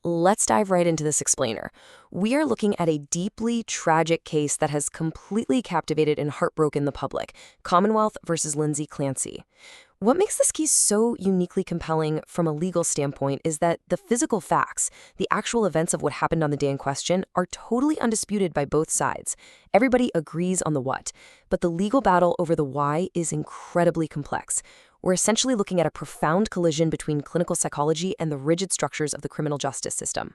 let's dive right into this explainer. We are looking at a deeply tragic case that has completely captivated and heartbroken the public, Commonwealth versus Lindsay Clancy. What makes this case so uniquely compelling from a legal standpoint is that the physical facts, the actual events of what happened on the day in question, are totally undisputed by both sides. Everybody agrees on the what, but the legal battle over the why is incredibly complex. We're essentially looking at a profound collision between clinical psychology and the rigid structures of the criminal justice system.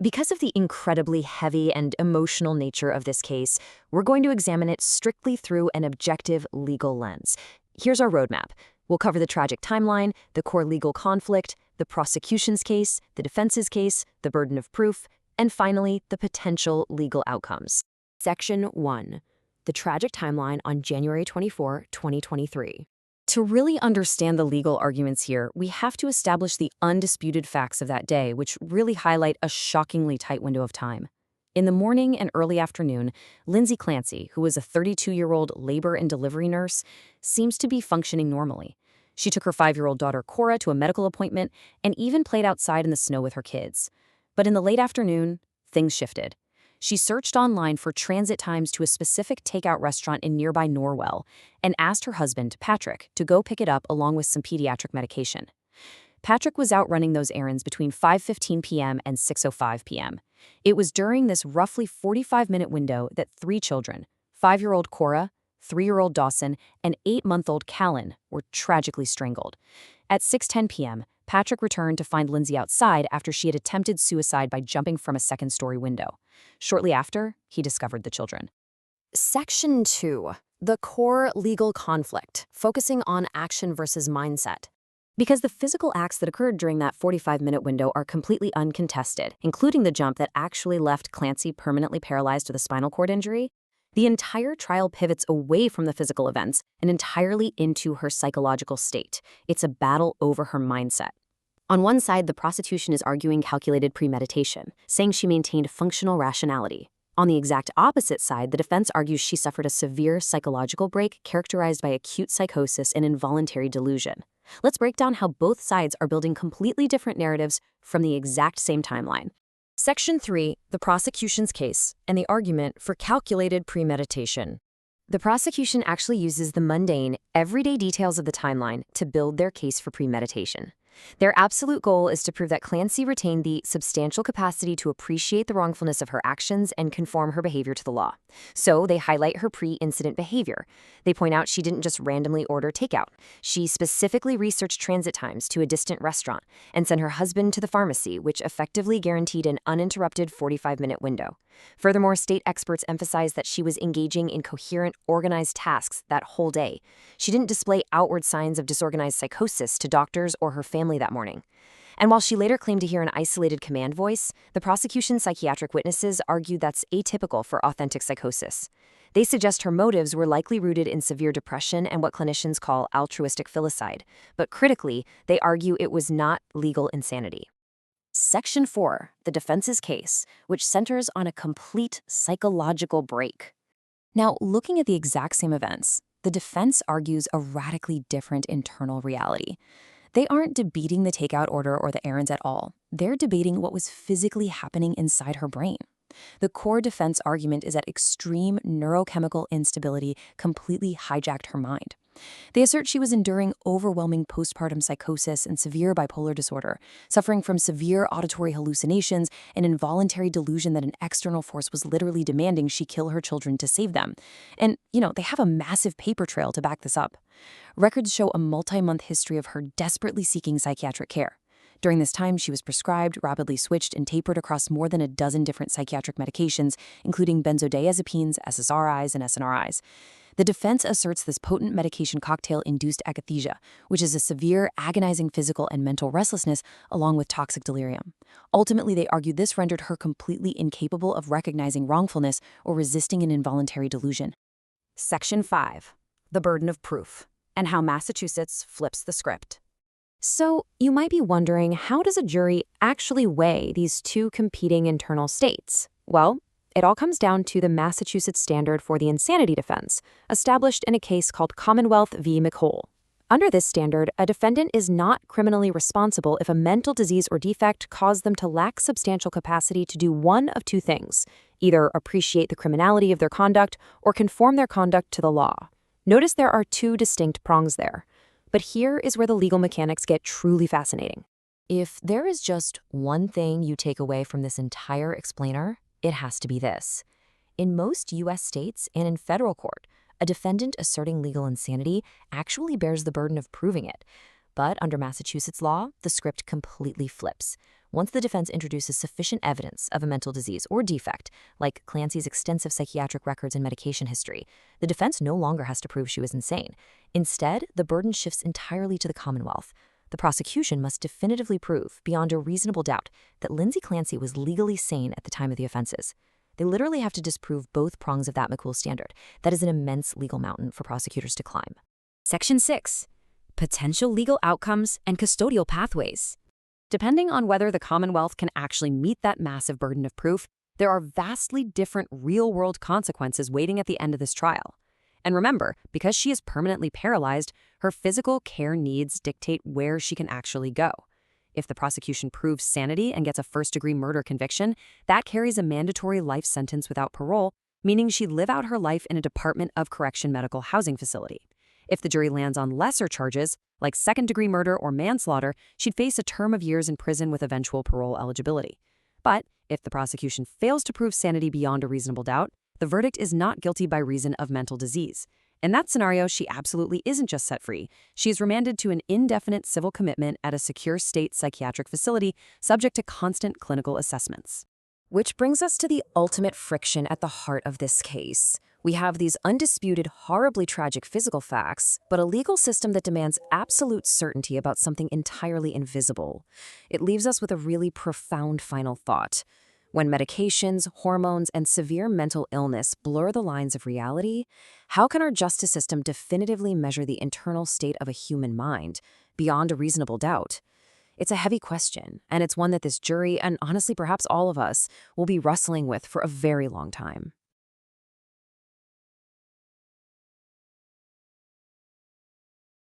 Because of the incredibly heavy and emotional nature of this case, we're going to examine it strictly through an objective legal lens. Here's our roadmap. We'll cover the tragic timeline, the core legal conflict, the prosecution's case, the defense's case, the burden of proof, and finally, the potential legal outcomes. Section 1. The tragic timeline on January 24, 2023. To really understand the legal arguments here, we have to establish the undisputed facts of that day, which really highlight a shockingly tight window of time. In the morning and early afternoon, Lindsay Clancy, who was a 32-year-old labor and delivery nurse, seems to be functioning normally. She took her 5-year-old daughter Cora to a medical appointment and even played outside in the snow with her kids. But in the late afternoon, things shifted. She searched online for transit times to a specific takeout restaurant in nearby Norwell and asked her husband, Patrick, to go pick it up along with some pediatric medication. Patrick was out running those errands between 5:15 p.m. and 6:05 p.m. It was during this roughly 45-minute window that 3 children, 5-year-old Cora, 3-year-old Dawson, and 8-month-old Callan, were tragically strangled. At 6:10 p.m., Patrick returned to find Lindsay outside after she had attempted suicide by jumping from a second-story window. Shortly after, he discovered the children. Section 2. The core legal conflict, focusing on action versus mindset. Because the physical acts that occurred during that 45-minute window are completely uncontested, including the jump that actually left Clancy permanently paralyzed with a spinal cord injury, the entire trial pivots away from the physical events and entirely into her psychological state. It's a battle over her mindset. On one side, the prosecution is arguing calculated premeditation, saying she maintained functional rationality. On the exact opposite side, the defense argues she suffered a severe psychological break characterized by acute psychosis and involuntary delusion. Let's break down how both sides are building completely different narratives from the exact same timeline. Section 3. The prosecution's case and the argument for calculated premeditation. The prosecution actually uses the mundane, everyday details of the timeline to build their case for premeditation. Their absolute goal is to prove that Clancy retained the substantial capacity to appreciate the wrongfulness of her actions and conform her behavior to the law. So they highlight her pre-incident behavior. They point out she didn't just randomly order takeout. She specifically researched transit times to a distant restaurant and sent her husband to the pharmacy, which effectively guaranteed an uninterrupted 45-minute window. Furthermore, state experts emphasize that she was engaging in coherent, organized tasks that whole day. She didn't display outward signs of disorganized psychosis to doctors or her family that morning. And while she later claimed to hear an isolated command voice, the prosecution's psychiatric witnesses argued that's atypical for authentic psychosis. They suggest her motives were likely rooted in severe depression and what clinicians call altruistic filicide. But critically, they argue it was not legal insanity. Section 4, the defense's case, which centers on a complete psychological break. Now, looking at the exact same events, the defense argues a radically different internal reality. They aren't debating the takeout order or the errands at all. They're debating what was physically happening inside her brain. The core defense argument is that extreme neurochemical instability completely hijacked her mind. They assert she was enduring overwhelming postpartum psychosis and severe bipolar disorder, suffering from severe auditory hallucinations and involuntary delusion that an external force was literally demanding she kill her children to save them. And, they have a massive paper trail to back this up. Records show a multi-month history of her desperately seeking psychiatric care. During this time, she was prescribed, rapidly switched, and tapered across more than a dozen different psychiatric medications, including benzodiazepines, SSRIs, and SNRIs. The defense asserts this potent medication cocktail induced akathisia, which is a severe, agonizing physical and mental restlessness along with toxic delirium. Ultimately, they argue this rendered her completely incapable of recognizing wrongfulness or resisting an involuntary delusion. Section 5. The burden of proof, and how Massachusetts flips the script. So, you might be wondering, how does a jury actually weigh these two competing internal states? Well, it all comes down to the Massachusetts standard for the insanity defense, established in a case called Commonwealth v. McColl. Under this standard, a defendant is not criminally responsible if a mental disease or defect caused them to lack substantial capacity to do one of two things: either appreciate the criminality of their conduct or conform their conduct to the law. Notice there are two distinct prongs there. But here is where the legal mechanics get truly fascinating. If there is just one thing you take away from this entire explainer, it has to be this. In most U.S. states and in federal court, a defendant asserting legal insanity actually bears the burden of proving it. But under Massachusetts law, the script completely flips. Once the defense introduces sufficient evidence of a mental disease or defect, like Clancy's extensive psychiatric records and medication history, the defense no longer has to prove she was insane. Instead, the burden shifts entirely to the Commonwealth. The prosecution must definitively prove, beyond a reasonable doubt, that Lindsay Clancy was legally sane at the time of the offenses. They literally have to disprove both prongs of that McCool standard. That is an immense legal mountain for prosecutors to climb. Section 6. Potential legal outcomes and custodial pathways. Depending on whether the Commonwealth can actually meet that massive burden of proof, there are vastly different real-world consequences waiting at the end of this trial. And remember, because she is permanently paralyzed, her physical care needs dictate where she can actually go. If the prosecution proves sanity and gets a first-degree murder conviction, that carries a mandatory life sentence without parole, meaning she'd live out her life in a Department of Correction medical housing facility. If the jury lands on lesser charges, like second-degree murder or manslaughter, she'd face a term of years in prison with eventual parole eligibility. But if the prosecution fails to prove sanity beyond a reasonable doubt, the verdict is not guilty by reason of mental disease. In that scenario, she absolutely isn't just set free. She is remanded to an indefinite civil commitment at a secure state psychiatric facility, subject to constant clinical assessments. Which brings us to the ultimate friction at the heart of this case. We have these undisputed, horribly tragic physical facts, but a legal system that demands absolute certainty about something entirely invisible. It leaves us with a really profound final thought. When medications, hormones, and severe mental illness blur the lines of reality, how can our justice system definitively measure the internal state of a human mind beyond a reasonable doubt? It's a heavy question, and it's one that this jury, and honestly perhaps all of us, will be wrestling with for a very long time.